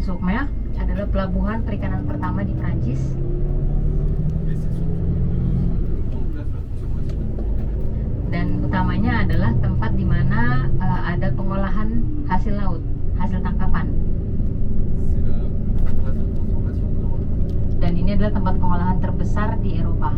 Pont-sur-Mer adalah pelabuhan perikanan pertama di Prancis. Dan utamanya adalah tempat di mana ada pengolahan hasil laut, hasil tangkapan. Dan ini adalah tempat pengolahan terbesar di Eropa.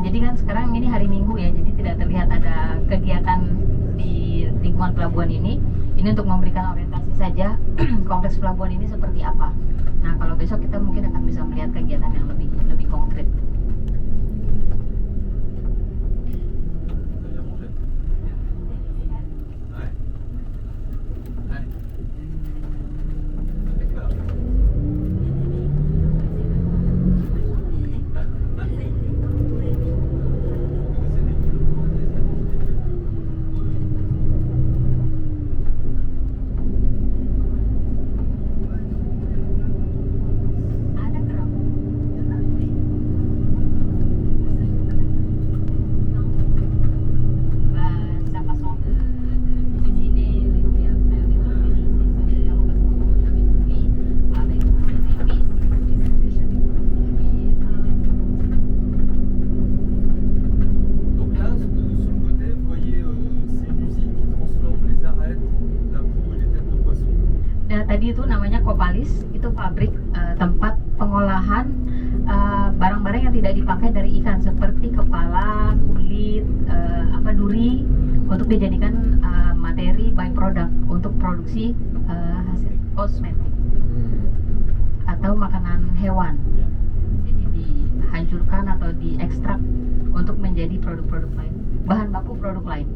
Jadi kan sekarang ini hari Minggu ya, jadi tidak terlihat ada kegiatan di lingkungan pelabuhan ini. Ini untuk memberikan orientasi saja kompleks pelabuhan ini seperti apa. Nah, kalau besok kita mungkin akan bisa melihat kegiatan yang lebih konkret. Tadi itu namanya Copalis, itu pabrik tempat pengolahan barang-barang yang tidak dipakai dari ikan seperti kepala, kulit, duri untuk dijadikan materi byproduct untuk produksi hasil kosmetik atau makanan hewan. Jadi dihancurkan atau diekstrak untuk menjadi produk-produk lain, bahan baku produk lain.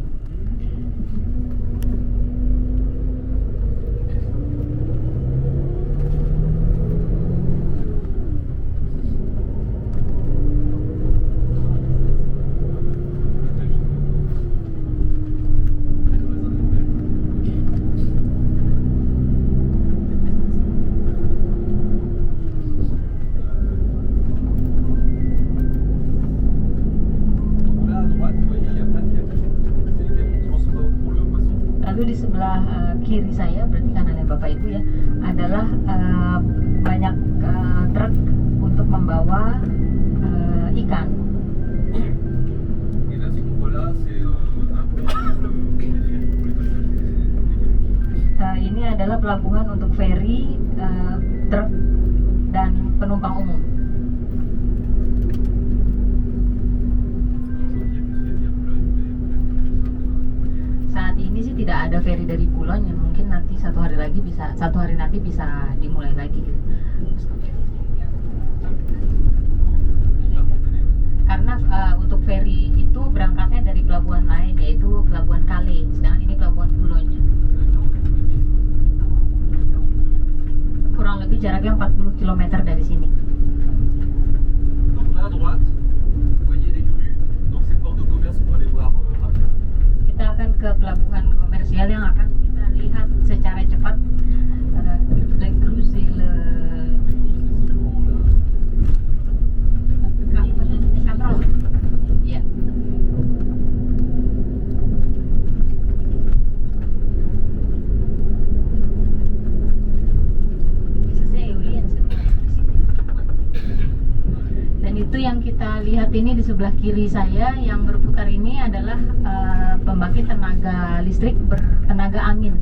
Lalu di sebelah kiri saya, berarti kanannya Bapak Ibu ya, adalah banyak truk untuk membawa ikan. Ini adalah pelabuhan untuk feri, truk, dan penumpang umum. Saat ini sih tidak ada feri dari Boulogne, yang mungkin nanti satu hari nanti bisa dimulai lagi gitu. Karena untuk feri itu berangkatnya dari pelabuhan lain, yaitu pelabuhan Calais, sedangkan ini pelabuhan Boulogne. Kurang lebih jaraknya 40 km dari sini. Kita akan ke pelabuhan komersial yang akan kita lihat secara cepat. Le Cruz et le Cabrol. Ya. Dan itu yang kita lihat ini di sebelah kiri saya yang berputar ini adalah pembangkit tenaga listrik bertenaga angin.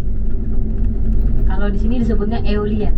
Kalau di sini disebutnya eolien.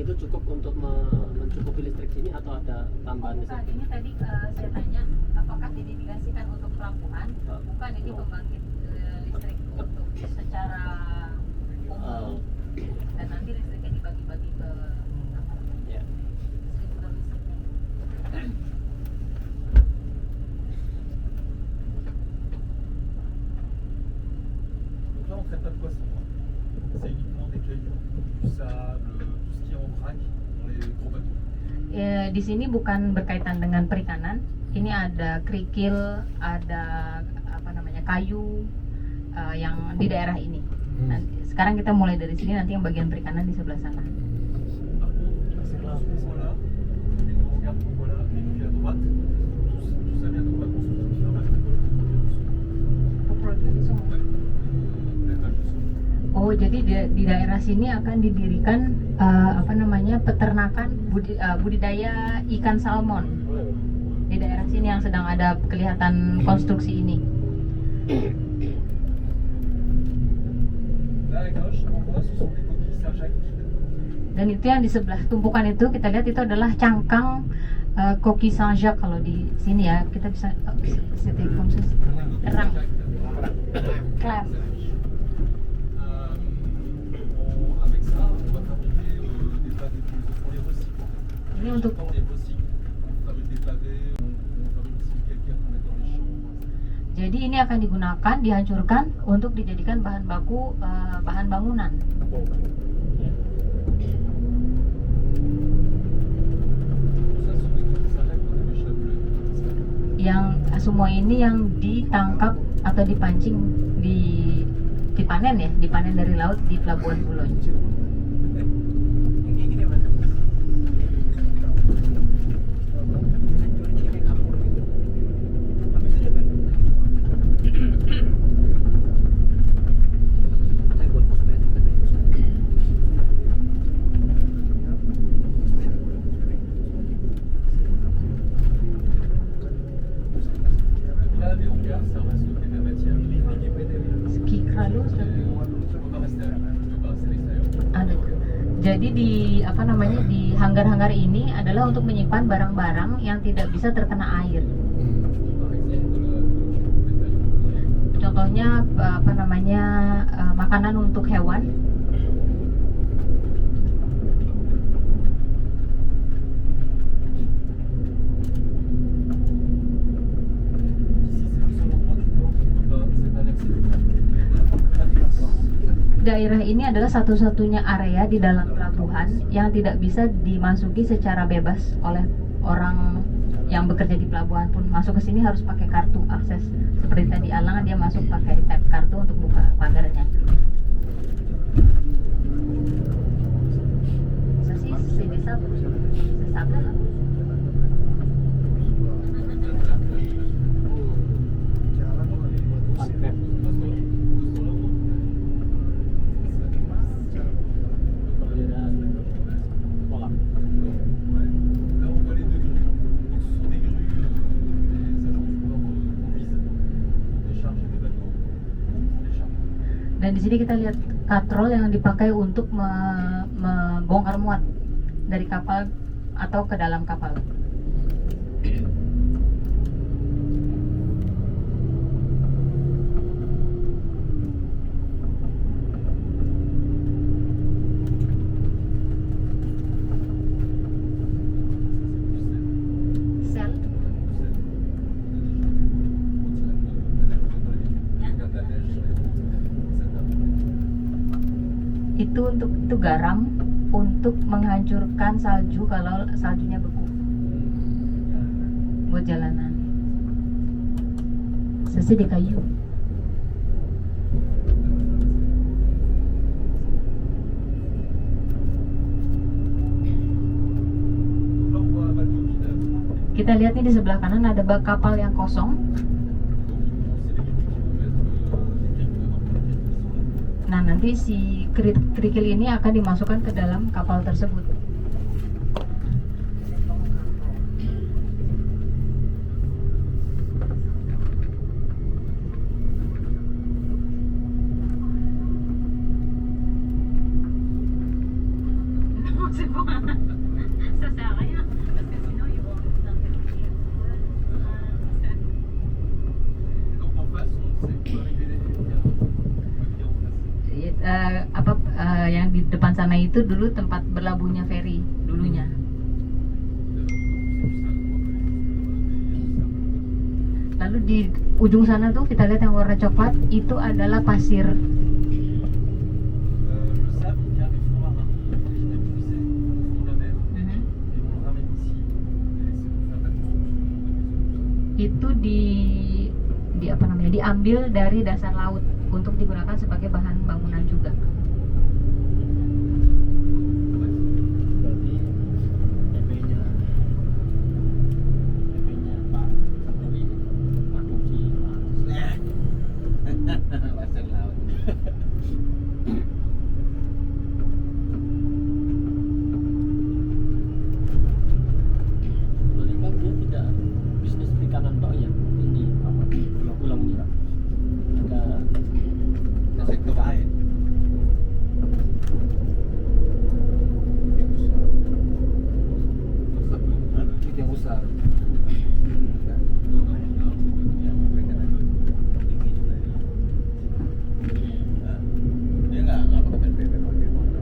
itu cukup untuk mencukupi listrik sini atau ada tambahan Bukan, listrik? ini tadi saya tanya apakah didedikasikan untuk pelabuhan? Bukan, ini pembangkit listrik untuk secara umum. Dan nanti listriknya dibagi-bagi ke Ya. distributor listriknya. Donc là, on ne traite pas de poissons. Hein. C'est uniquement des cailloux, du sable, tout ce qui est en vrac dans les gros bateaux. Di sini bukan berkaitan dengan perikanan. Ini ada kerikil, ada apa namanya kayu yang di daerah ini. Nanti, sekarang kita mulai dari sini, nanti yang bagian perikanan di sebelah sana. Par contre, c'est là, on voit là, et nous on regarde, on voit là, et puis à droite, tout ça vient de quoi construction thermale. Oh, jadi di daerah sini akan didirikan apa namanya peternakan budidaya ikan salmon. Di daerah sini yang sedang ada kelihatan konstruksi ini. Là à gauche, on voit, ce sont des coquilles Saint-Jacques vides. Dan itu yang di sebelah tumpukan itu kita lihat itu adalah cangkang koki Saint-Jacques kalau di sini ya. Kita bisa terang. Clam. Avec ça, on va fabriquer des pavés pour les recycles. Ini untuk Quand on les recycle, on fabrique des pavés, on fabrique aussi du calcaire pour mettre dans les champs. jadi ini akan digunakan, dihancurkan untuk dijadikan bahan baku bahan bangunan. Tout ça, ce sont des coquilles Saint-Jacques qu'on avait chapeauté. Yang semua ini yang ditangkap atau dipancing dipanen dari laut di Pelabuhan Bulonj. Là, les hangars, ça va stocker de la matière. Ski Kralu On va rester à l'extérieur. ada. Jadi di apa namanya di hanggar-hanggar ini adalah untuk menyimpan barang-barang yang tidak bisa terkena air. Par exemple, Contohnya apa namanya makanan untuk hewan. ici, c'est le seul endroit du port qui peut pas, c'est pas accès. Daerah ini adalah satu-satunya area di dalam pelabuhan yang tidak bisa dimasuki secara bebas oleh orang yang bekerja di pelabuhan pun. Masuk ke sini harus pakai kartu akses. Seperti tadi Alang dia masuk pakai tap kartu untuk buka pagarnya. Bisa sih, bisa lah. Kolam. Là, on voit les deux grues. Donc, ce sont des grues, les agents du port conduisent pour décharger des bateaux, pour les charger. Dan di sini kita lihat katrol yang dipakai untuk membongkar muat dari kapal atau ke dalam kapal. Sel. Itu garam untuk menghancurkan salju kalau saljunya beku buat jalanan. Sesi di kayu. Kita lihat nih di sebelah kanan ada bak kapal yang kosong. Nah, nanti si kerikil ini akan dimasukkan ke dalam kapal tersebut. C'est bon. Ça sert à rien, parce que sinon ils vont nous interrompre. Et donc en face, c'est pour arriver les filles, en face. Yang di depan sana itu dulu tempat berlabuhnya feri dulunya. Lalu di ujung sana tuh kita lihat yang warna coklat itu adalah pasir. Le sable vient du fond marin, il est puisé au fond de la mer, et on le ramène ici. Et c'est pour faire de la construction. Itu di apa namanya, diambil dari dasar laut untuk digunakan sebagai bahan bangunan juga. Berarti PP-nya Pak Jokowi adopsi pasir laut. berarti kan dia tidak bisnis perikanan tok ya ini apa pulau ini Pak. Ada Sektor lain. Yang besar. Yang perikanan tinggi juga dia. Dia nggak pakai PPP, pakai motor.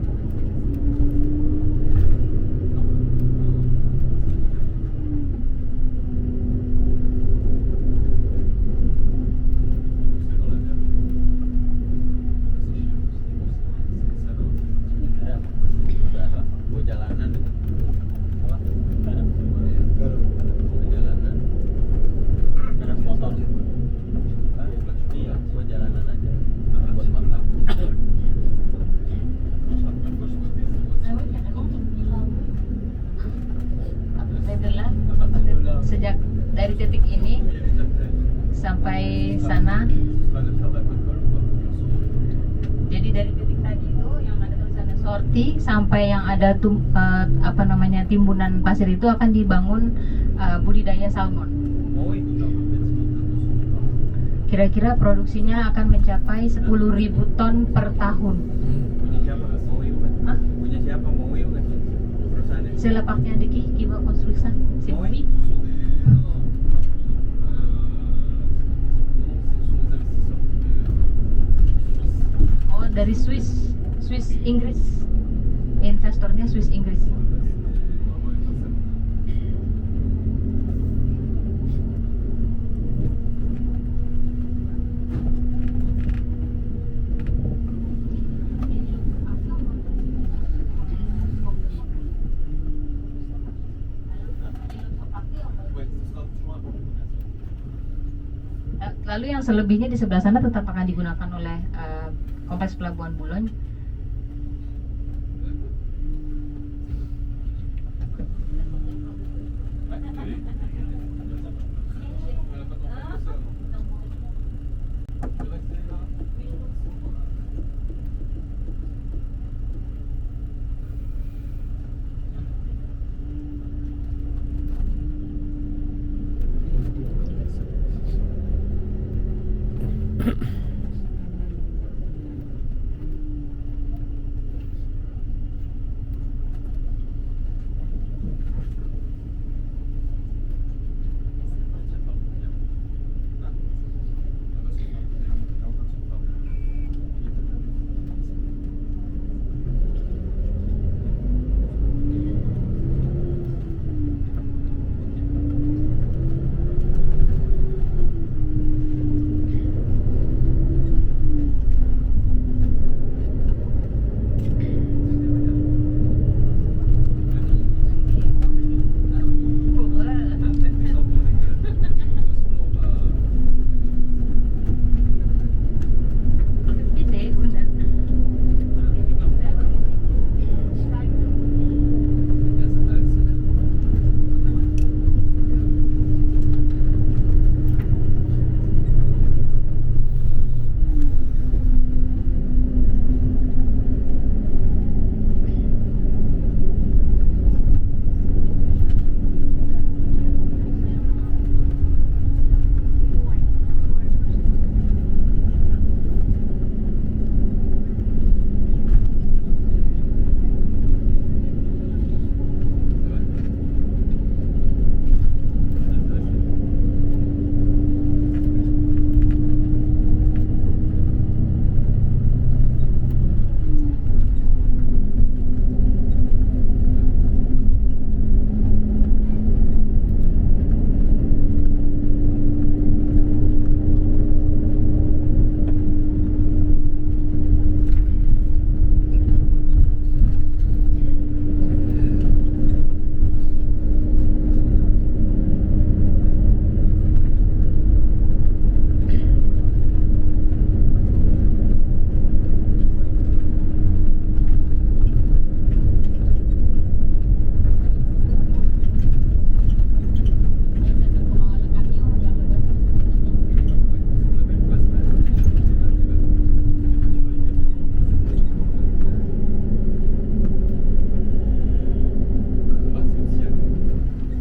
C'est dans la mer. C'est chiant, c'est ça. negara Buat jalanan, apa negara buat jalanan. negara motor Iya, buat jalanan aja. Buat makan. Sejak dari titik ini Il y a des appels. sampai sana, Ce sera de faire de l'aquacole, on va produire son eau. jadi dari titik tadi itu yang ada tulisannya sorti sampai yang ada timbunan pasir itu akan dibangun budidaya salmon. Oh, itu Il y a à peu près 10 000 tonnes de son. Kira-kira produksinya akan mencapai 10.000 ton per tahun. punya siapa? Moil kan? Hah? Punya siapa? Moil kan? Perusahaannya. C'est la partie indiquée qui va construire ça. C'est Oui. oui. Oh, dari Swiss Inggris. Investornya Swiss Inggris. Lalu yang selebihnya di sebelah sana tetap akan digunakan oleh Kompleks Pelabuhan Bulon.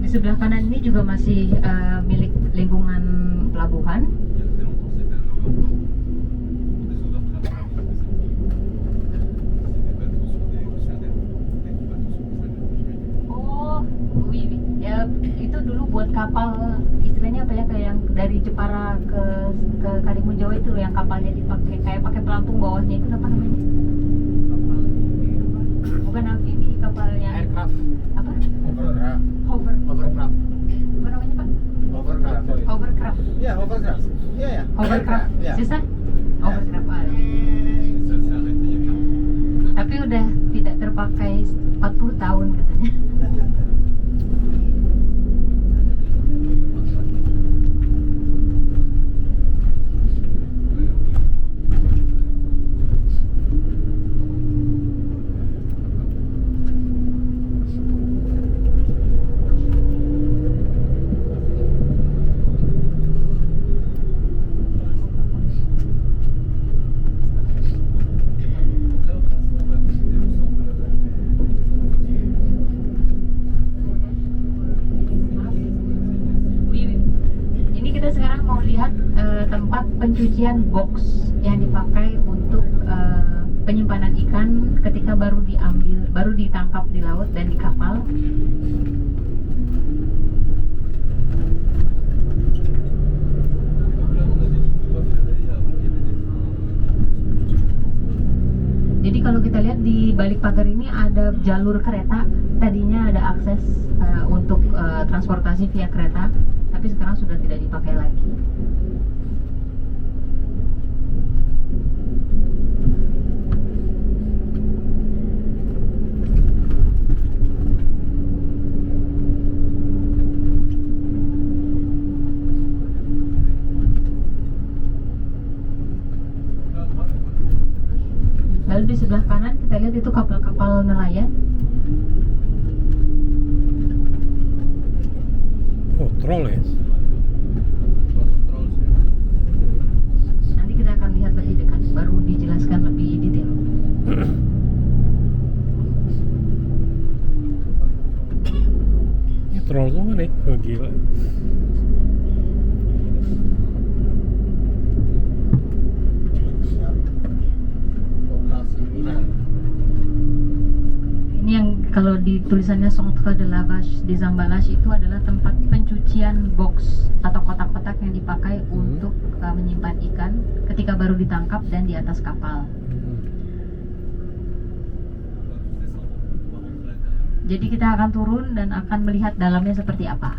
sebelah kanan ini juga masih milik lingkungan pelabuhan. Il y a très longtemps, c'était un overport. Des overcrafts, c'est des bateaux sur des concernées. Des bateaux sur concernées. Oh, wih, ya itu dulu buat kapal, istilahnya apa ya, kayak yang dari Jepara ke Karimun Jawa itu loh, yang kapalnya dipakai kayak pakai pelampung bawahnya, itu apa namanya? Kapal ini apa? Bukan amfibi, kapal yang Aircraft, apa? Hovercraft. hovercraft. Apa namanya Pak? Hovercraft. Hovercraft. Ya, hovercraft. Iya ya. Hovercraft. Ya. Susah? Hovercraft. Ah. Et ça s'est arrêté il y a 40 ans. Tapi udah tidak terpakai 40 tahun katanya. Là, pour l'instant, on va visiter le centre de la plage Wih, wih. Ini kita sekarang mau lihat tempat pencucian box yang dipakai untuk penyimpanan ikan ketika baru diambil, baru ditangkap di laut dan di kapal. Donc là, on a des lignes de voies ferrées, avant, il y avait des trains. Jadi kalau kita lihat di balik pagar ini ada jalur kereta. Tadinya ada akses untuk transportasi via kereta, tapi sekarang sudah tidak dipakai lagi. Là, à droite, on voit des lignes de pêche. Lalu di sebelah kanan kita lihat itu kapal-kapal nelayan. Oh, troll ya? Batok troll sih. Nanti kita akan lihat lebih dekat, baru dijelaskan lebih detail. Ini troll semua nih. Oh, gila. Operasi minang. Ini yang kalau di tulisannya Centre de Lavage des Emballages itu adalah tempat pencucian box atau kotak-kotak yang dipakai untuk menyimpan ikan ketika baru ditangkap dan di atas kapal. On va tous descendre, on va rentrer à l'intérieur. Jadi kita akan turun dan akan melihat dalamnya seperti apa.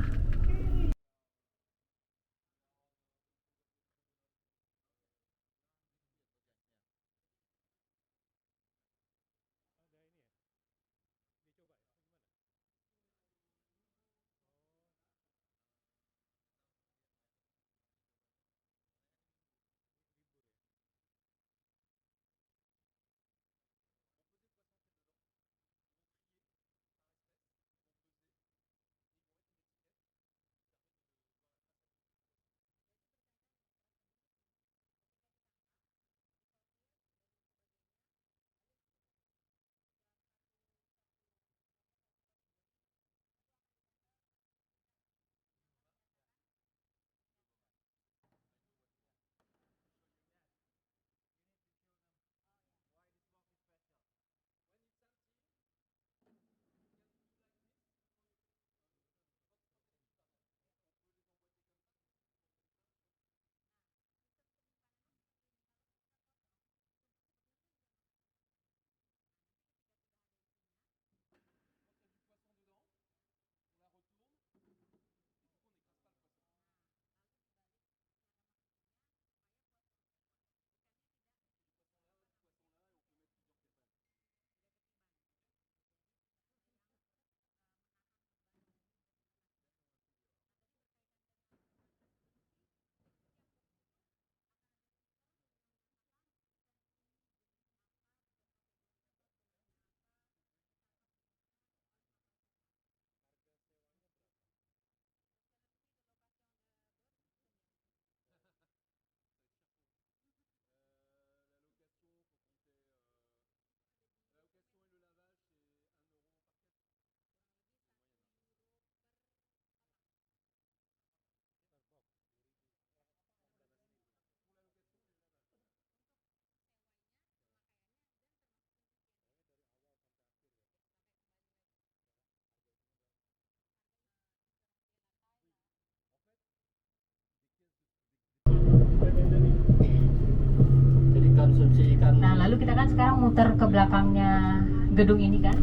Nah, lalu kita kan sekarang muter ke belakangnya gedung ini kan.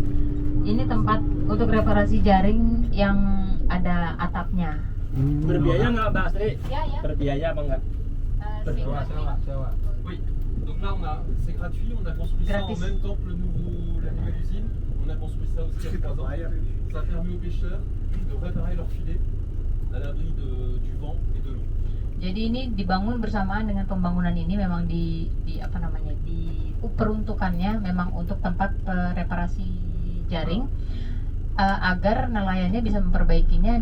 Ini tempat untuk reparasi jaring yang ada atapnya. Berbiaya nggak Mbak Astri? Ya, ya. Berbiaya apa enggak? Sewa, sewa. Oui, donc là c'est gratuit, on a construit ça en Gratis. même temps que la nouvelle usine. On a construit ça aussi il y a 3 ans. Ça a permis aux pêcheurs de réparer leurs filets à l'abri du vent et de l'eau. Jadi ini dibangun bersamaan dengan pembangunan ini memang di apa namanya di peruntukannya memang untuk tempat reparasi jaring agar nelayannya bisa memperbaikinya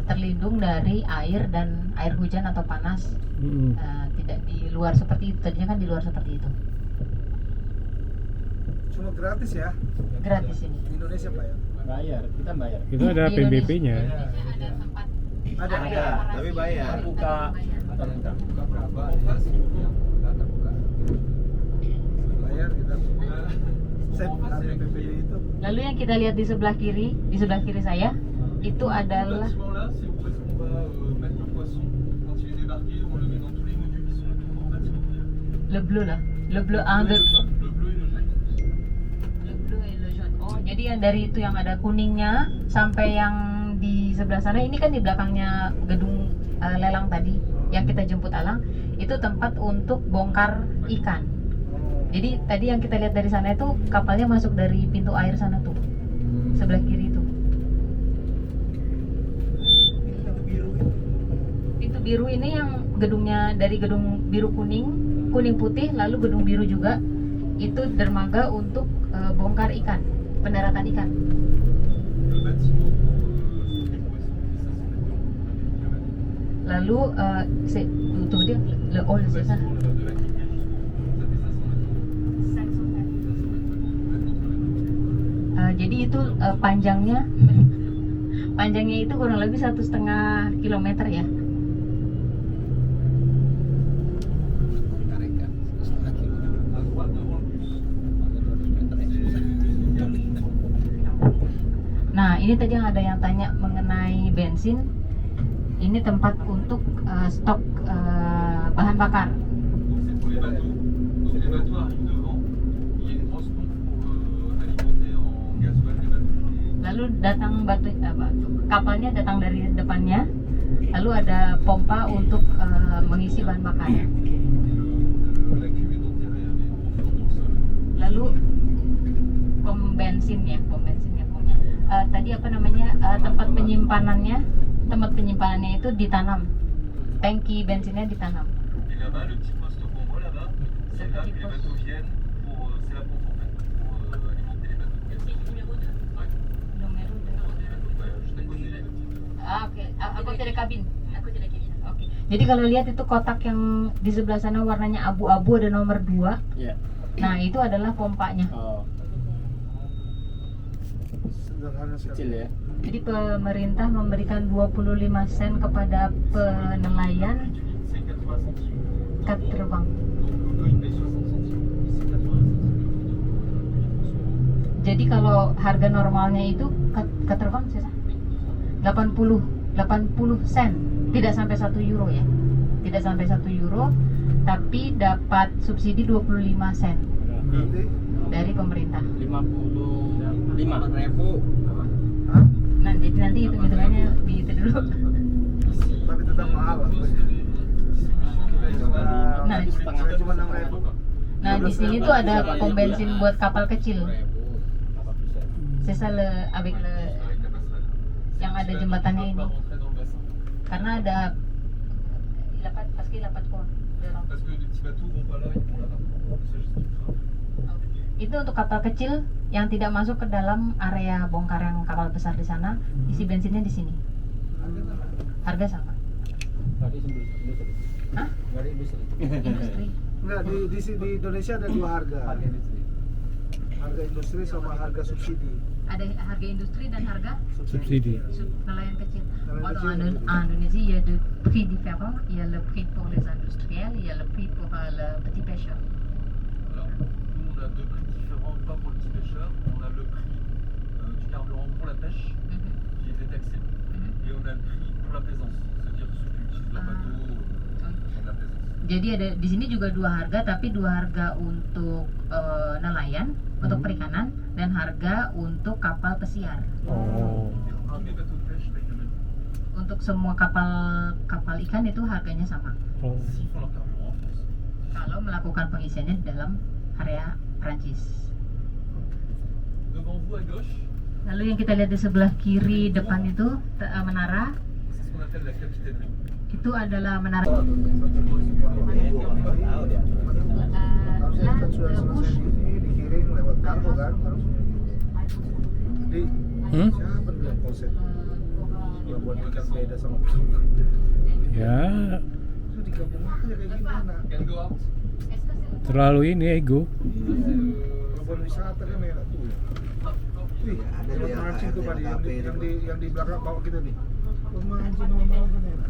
terlindung dari air dan air hujan atau panas. Tidak di luar seperti itu, tadinya kan di luar seperti itu. Cuma gratis ya? Gratis ini. Di Indonesia Pak ya? Bayar, kita bayar. Itu ada Di Indonesia. PBB-nya. Ada tempat Ada, reparasi tapi bayar. Terbuka bayar. atau enggak? Buka berapa? Nggak terbuka. bayar kita. Saya En face, ada c'est la PPD criée. itu. Lalu yang kita lihat di sebelah kiri saya itu Ce adalah bâtiment-là, c'est où est-ce qu'on va mettre le poisson. Quand il est débarqué, on le met dans tous les modules qui sont dans le bâtiment. le bleu lah, le bleu Le bleu et le jaune. Le bleu et le jaune. Oh, jadi yang dari itu yang ada kuningnya sampai yang di sebelah sana ini kan di belakangnya gedung lelang tadi yang kita jemput Alang itu tempat untuk bongkar ikan. Jadi tadi yang kita lihat dari sana itu kapalnya masuk dari pintu air sana tuh. Sebelah kiri itu. Yang biru itu. Pintu biru ini yang gedungnya dari gedung biru kuning putih lalu gedung biru juga itu dermaga untuk bongkar ikan, pendaratan ikan. Le bâtiment pour les poissons, et ça, c'est Lalu itu dia le hall le c'est ça. bâtiment de la criée, ça fait 500 mètres. Jadi itu panjangnya itu kurang lebih 1,5 kilometer ya. Tarik kan 1,5 kilo. À droite devant le bus. Ada 200 meter ya. C'est une gare. Nah ini tadi yang ada yang tanya mengenai bensin. Ini tempat untuk stok bahan bakar. Donc c'est pour les bateaux. Donc les bateaux arrivent devant. Il y a une grosse pompe pour alimenter en gasoil les bateaux. Lalu kapalnya datang dari depannya. Lalu ada pompa untuk mengisi bahan bakar. La cuve est enterrée avec au fond du sol. Lalu pom bensinnya punya. Tadi apa namanya tempat penyimpanannya itu ditanam. Tangki bensinnya ditanam. Et là-bas, le petit poste qu'on voit là-bas, c'est là que les bateaux viennent pour. C'est la pompe en fait, pour alimenter les bateaux. Ouais. Ouais, juste à côté des bateaux. Oke, aku tidak kabin. Oke. Jadi kalau lihat itu kotak yang di sebelah sana warnanya abu-abu ada nomor 2. Iya. Nah, itu adalah pompanya. Oh, Sederhana kecil sekali. ya. Jadi pemerintah memberikan 25 sen kepada penelayan C'est 80 centimes. kat terbang. Donc eux, ils payent 60 centimes. Ici, 80 centimes. Jadi kalau harga normalnya itu kat terbang saya 80 sen. Tidak sampai 1 euro ya. Tidak sampai 1 euro, tapi dapat subsidi 25 sen Berarti dari pemerintah. 55. 8.000. hah? Nah, jadi nanti hitung-hitungannya di itu dulu. Tapi tetap mahal lah. Nah, Saya cuma 6.000. Nah, di sini tuh ada pom bensin buat kapal kecil. 8%. C'est ça avec le yang ada jembatannya ini. Karena ada dapat kok. Parce que les petits bateaux vont pas là, ils vont là-bas. C'est juste une trappe. Itu untuk kapal kecil yang tidak masuk ke dalam area bongkar yang kapal besar di sana, isi bensinnya di sini. Harga sama. Tadi industri. Hah? Dari industri. Industri. Enggak, di Indonesia ada dua harga. Harga industri. Harga industri sama harga subsidi. Ada harga industri dan harga Subsidi. nelayan kecil. Nelayan Dans kecil. Indonésie, il y a deux prix différents. Il y a le prix pour les industriels, il y a le prix pour le petit pêcheur. Alors, nous, on a deux prix différents, pas pour le petit pêcheur. On a le prix du carburant pour la pêche, qui est détaxé, et on a le prix pour la plaisance, c'est-à-dire ceux qui utilisent leur bateau dans la plaisance. Jadi ada di sini juga dua harga, tapi dua harga untuk nelayan, untuk perikanan, dan harga untuk kapal pesiar. Oh. Un des bateaux de pêche avec le même. Untuk semua kapal ikan itu harganya sama. Oh. S'ils font leur carburant en France. Kalau melakukan pengisiannya di dalam area Prancis. Devant vous à gauche, Lalu yang kita lihat di sebelah kiri depan itu menara, c'est ce qu'on appelle la capitainerie. itu adalah menara. Harusnya kan sudah selesai ini dikirim lewat kargo kan harusnya. Di siapa bilang konsep? Ya buat ikan beda sama peluru. Ya, Itu digabung aja kayak gini nah. Can go out. terlalu ini ego. Pelabuhan wisata kan enak tuh. Wih, ada di mancing tuh Pak, yang di belakang bawah kita nih. Pemancing malam-malam kan enak.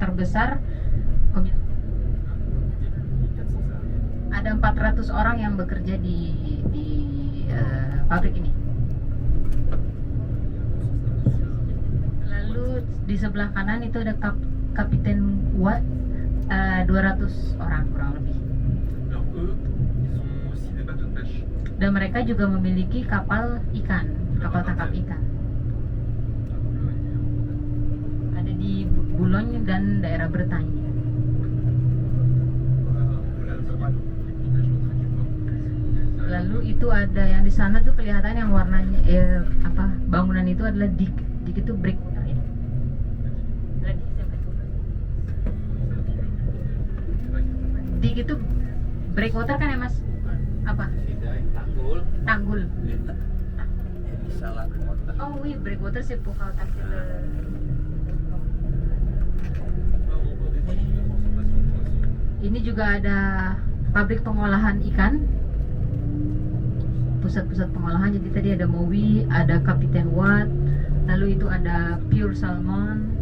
Terbesar ada 400 orang yang bekerja di pabrik ini. Lalu di sebelah kanan itu ada Kapiten Watt, 200 orang kurang lebih. Alors eux, ils ont aussi des bateaux de pêche. Dan mereka juga memiliki kapal ikan, kapal tangkap ikan. Ada di Boulogne dan daerah Bretagne. Lalu itu ada yang di sana tuh kelihatan yang warnanya bangunan itu adalah dik itu brick. Dik itu breakwater kan ya Mas? Apa? Tanggul. Tanggul. Salah kota. Oh oui, breakwater c'est pour attaquer le. Ini juga ada pabrik pengolahan ikan, pusat-pusat pengolahan. Jadi tadi ada Mowi, ada Kapiten Watt, lalu itu ada Pure Salmon.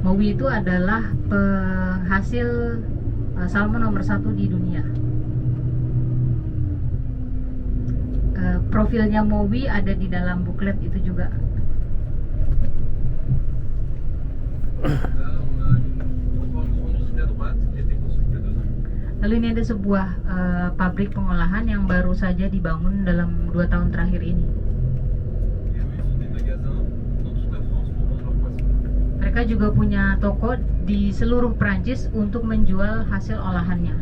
Mowi itu adalah penghasil salmon nomor 1 di dunia. Profilnya Mowi ada di dalam buklet itu juga. Lalu ini ada sebuah pabrik pengolahan yang baru saja dibangun dalam 2 tahun terakhir ini. Mereka juga punya toko di seluruh Prancis untuk menjual hasil olahannya.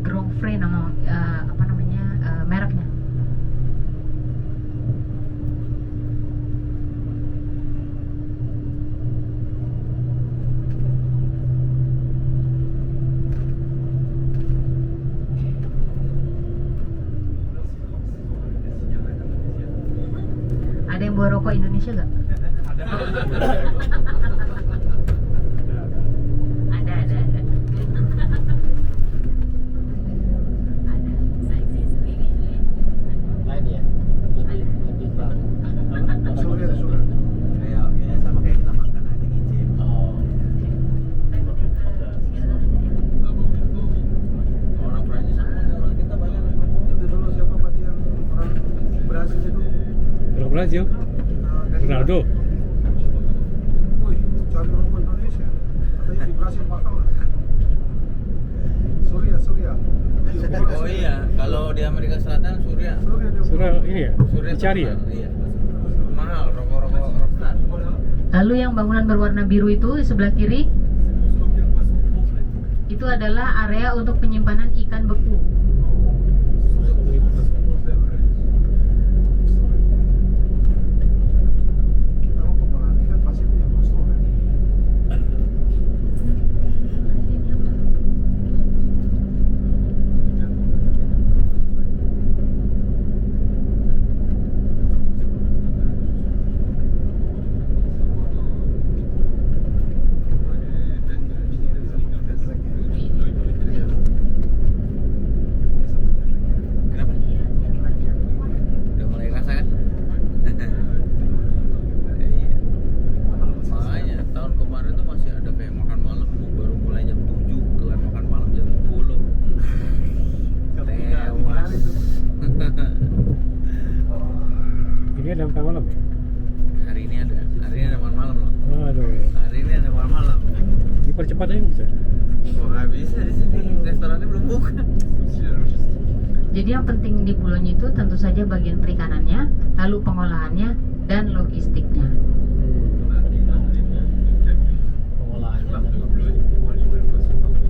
Grand Frey nama mereknya. Ada yang bawa rokok Indonesia nggak? Ada. Lain ya. Lebih Surya. Kayak sama kayak kita makan aja ngicip. Oh. Orang Prancis sama orang kita banyak yang ngomong. Itu dulu siapa Pak yang orang Brasil itu? Orang Brazil, Ronaldo. Wih, cari rokok Indonesia. Katanya di Brasil mahal. Surya. Oh iya, kalau di Amerika Selatan Surya. Surya dia. Surah ini ya, Surya dicari ya. terkenal, Iya. Mahal rokok-rokok rockstar. Lalu yang bangunan berwarna biru itu di sebelah kiri itu adalah area untuk penyimpanan ikan beku. Tahu pemahami kan pasti punya restoran. Ini ada makan malam ya? Hari ini ada makan malam loh. Aduh. Hari ini ada makan malam. Dipercepat aja bisa. Oh nggak bisa di sini, restorannya belum buka. C'est aussi la logistique. Jadi yang penting di Boulogne itu tentu saja bagian perikanannya, lalu pengolahannya dan logistiknya. On a énormément de camions Pengolahannya qui partent dan de Boulogne pour livrer le poisson partout.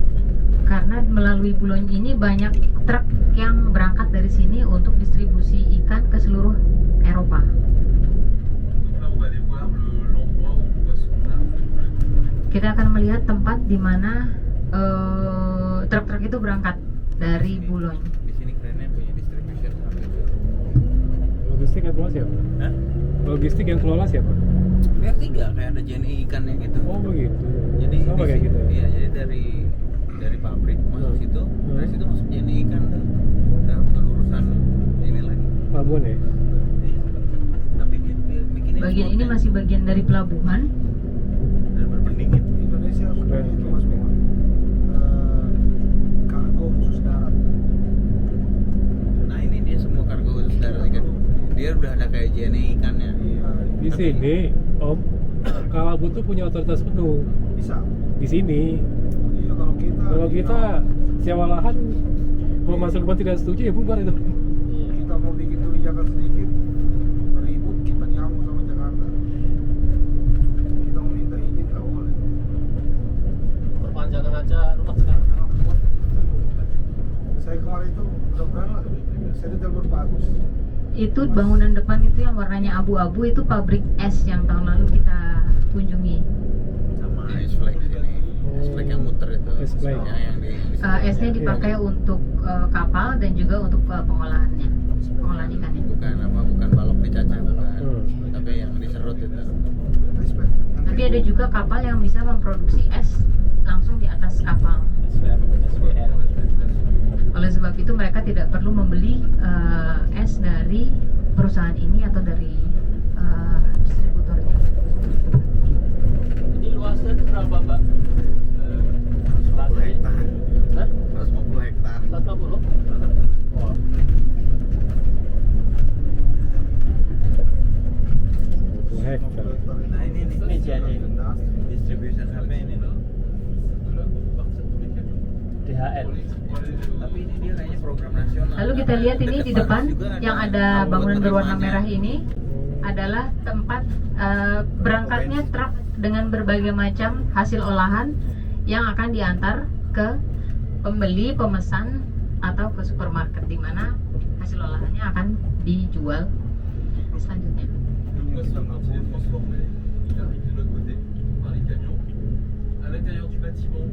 Karena melalui Boulogne ini banyak truk yang berangkat dari sini untuk distribusi ikan ke seluruh Eropa. Donc là, on va aller voir l'endroit où le poisson part. Kita akan melihat tempat di mana truk-truk itu berangkat dari Boulogne. Di sini kerennya punya distribution hub itu. Logistik yang kelola siapa? Hah? Logistik yang kelola siapa? Pihak tiga kayak ada JNE ikannya gitu. Oh begitu. Jadi sama di kayak situ- gitu ya? Iya, jadi dari pabrik masuk situ, dari situ masuk JNE ikan tuh. Udah bukan urusan ini lagi. Pelabuhan ya? Tapi dia bikin Bagian ini masih bagian dari pelabuhan. dan berpendingin. Indonesia sudah Keren. itu Mas Bima. Kargo khusus darat. Nah ini dia semua kargo khusus darat ikan. Dia udah ada kayak JNE ikannya. Iya, Di sini Om Kalabu tuh punya otoritas penuh bisa. di sini. Iya kalau kita Sewa lahan, kalau Mas Lukman tidak setuju ya bubar itu. kita mau bikin kebijakan sedikit ribut kita nyamuk sama Jakarta. Kita mau minta izin nggak boleh. perpanjangan aja rumah sekarang. Saya kemarin itu mudah-mudahan lah. Saya ditelepon Pak Agus. Itu bangunan depan itu yang warnanya abu-abu itu pabrik es yang tahun lalu kita kunjungi. Sama ice flake sini. Ice flake yang muter itu. Ice flake. Yang di Esnya dipakai untuk kapal dan juga untuk pengolahannya, pengolahan ikannya. bukan balok dicacah bukan. Hmm. Tapi yang diserut itu. Respect. Tapi ada juga kapal yang bisa memproduksi es langsung di atas kapal. SWR. Oleh sebab itu mereka tidak perlu membeli es dari perusahaan ini atau dari distributornya. Ini luasnya berapa, Mbak? 150 hektar. Hah? 150 hektar. 150? Wah. Hektar. Nah ini nih. Ini JNE. Distribution hub ini. De là vont partir tous les camions. DHL. Tapi ini dia kayaknya program nasional. Lalu kita lihat ini di depan yang ada bangunan berwarna merah ini. ini adalah tempat berangkatnya truk dengan berbagai macam hasil olahan yang akan diantar ke pembeli, pemesan atau ke supermarket di mana hasil olahannya akan dijual selanjutnya. Le poisson, quand il est transformé, il arrive de l'autre côté par les camions. À l'intérieur du bâtiment,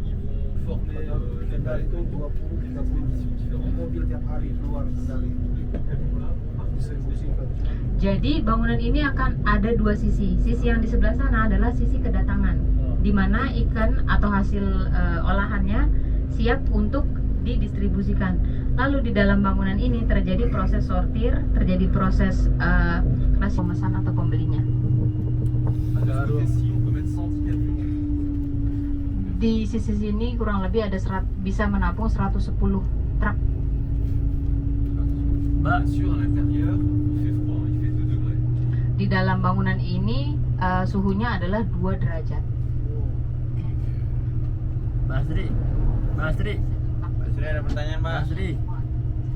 ils vont former les Kendal itu 20-30 conditions différentes. mobil tiap hari keluar dari distribusi ke Jadi bangunan ini akan ada dua sisi. Sisi yang di sebelah sana adalah sisi kedatangan, di mana ikan atau hasil olahannya siap untuk didistribusikan. Lalu di dalam bangunan ini terjadi proses sortir, terjadi proses klasi pemesan atau pembelinya. À ici, on peut mettre 110 camions. Di sisi sini kurang lebih ada bisa menampung 110 truk. Mbak, Bien sûr, à l'intérieur, il fait froid, il fait 2 degrés. Di dalam bangunan ini suhunya adalah 2 derajat. Mbak Astri. Mbak Astri. Pak Sri ada pertanyaan Mbak Pak? Astri.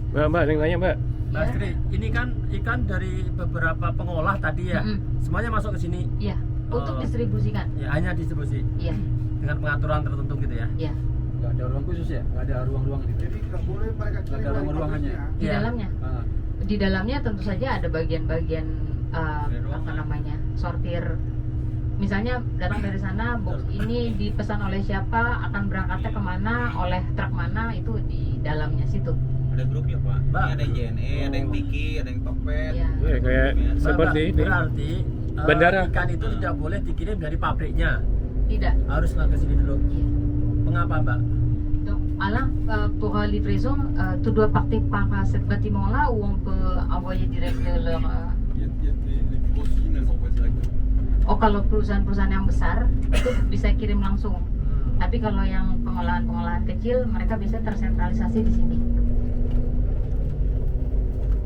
Mbak, ada yang nanya Mbak. Mbak Astri, ini kan ikan dari beberapa pengolah tadi ya. Mm-mm. Semuanya masuk ke sini. Iya, untuk Oh. distribusikan. Ya, hanya distribusi Iya, dengan pengaturan tertentu gitu ya. iya. Nggak ada ruang khusus ya? Nggak ada ruang-ruang gitu? jadi nggak boleh mereka Nggak ada ruang-ruangannya. Di Iya. dalamnya. Ah, Di dalamnya tentu saja ada bagian-bagian apa namanya sortir. Misalnya datang dari sana, box ini dipesan oleh siapa, akan berangkatnya kemana, oleh truk mana, itu di dalamnya situ. Ada grupnya Pak. Mbak. Ini ada yang JNE, ada yang Tiki, ada yang Tokped. Iya. Ya, kayak Mbak, seperti Mbak, ini. berarti Bandara. ikan itu tidak boleh dikirim dari pabriknya. Tidak. Harus ke sini dulu. Iya. Mengapa, Mbak? Donc, Alain, pour livraison, tu dois partir par ce bâtiment-là ou on peut envoyer direct de leur... Il y a les plus grosses usines, elles envoient directement. Oh, kalau perusahaan-perusahaan yang besar itu bisa kirim langsung. Tapi kalau yang pengolahan-pengolahan kecil, mereka bisa tersentralisasi di sini.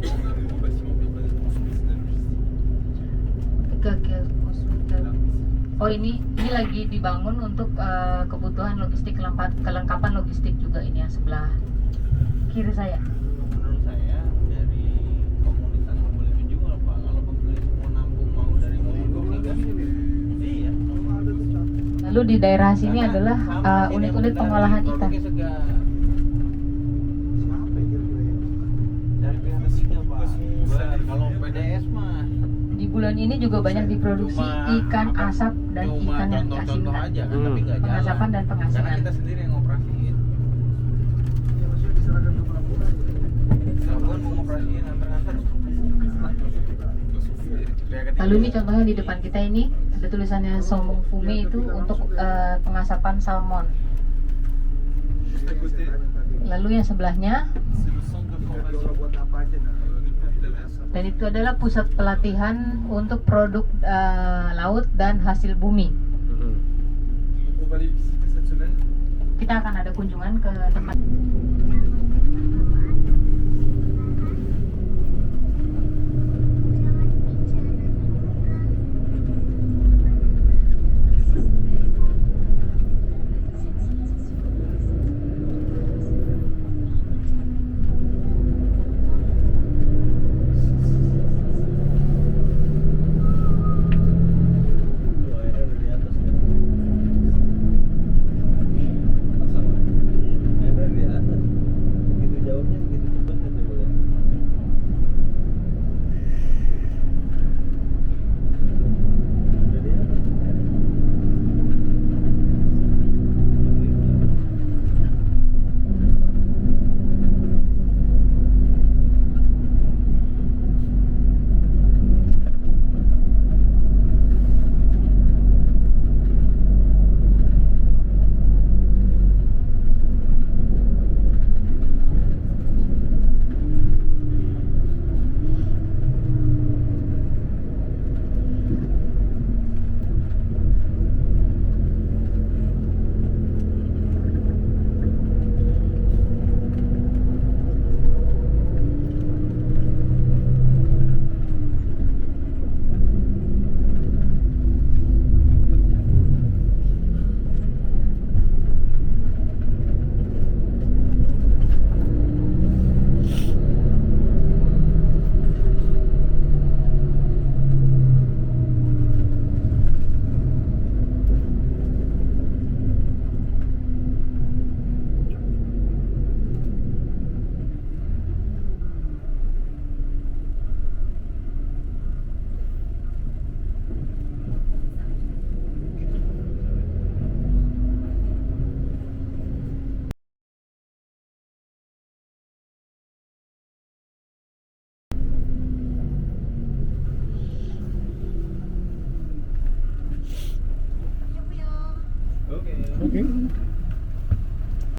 On a un nouveau bâtiment permanent pour ce business logistique. Oh ini lagi dibangun untuk kebutuhan logistik, kelengkapan logistik juga ini yang sebelah kiri saya. Menurut saya dari komunitas boleh menjual Pak. Kalau pembeli semua nampung mau dari Monggok nih kan. Iya. Lalu di daerah sini Karena adalah sama sini unit-unit dari pengolahan ikan. produknya segar. Siapa yang kira-kira ya? Dari pihak ketiga Pak. Kalau PDS mah Di bulan ini juga banyak diproduksi Cuma ikan asap dan cuma ikan yang dikasih contoh-contoh aja kan, tapi nggak jalan. pengasapan dan Karena pengasinan. kita sendiri yang ngoperasiin. Ya maksudnya diserahkan ke pelabuhan. Pelabuhan mau ngoperasiin antar-antar. Lalu ini contohnya di depan kita ini ada tulisannya Somong Fumi itu untuk pengasapan salmon. Juste à côté, Lalu yang sebelahnya c'est le centre de Diolah formation buat apa aja nah? de Ville-d'Alès. dan itu adalah pusat pelatihan untuk produk laut dan hasil bumi. Donc on va aller visiter cette semaine. Kita akan ada kunjungan ke tempat. Airnya udah di atas kan? Airnya di atas. Begitu jauhnya, begitu cepatnya coba lihat. Udah di atas. Oke. Oke.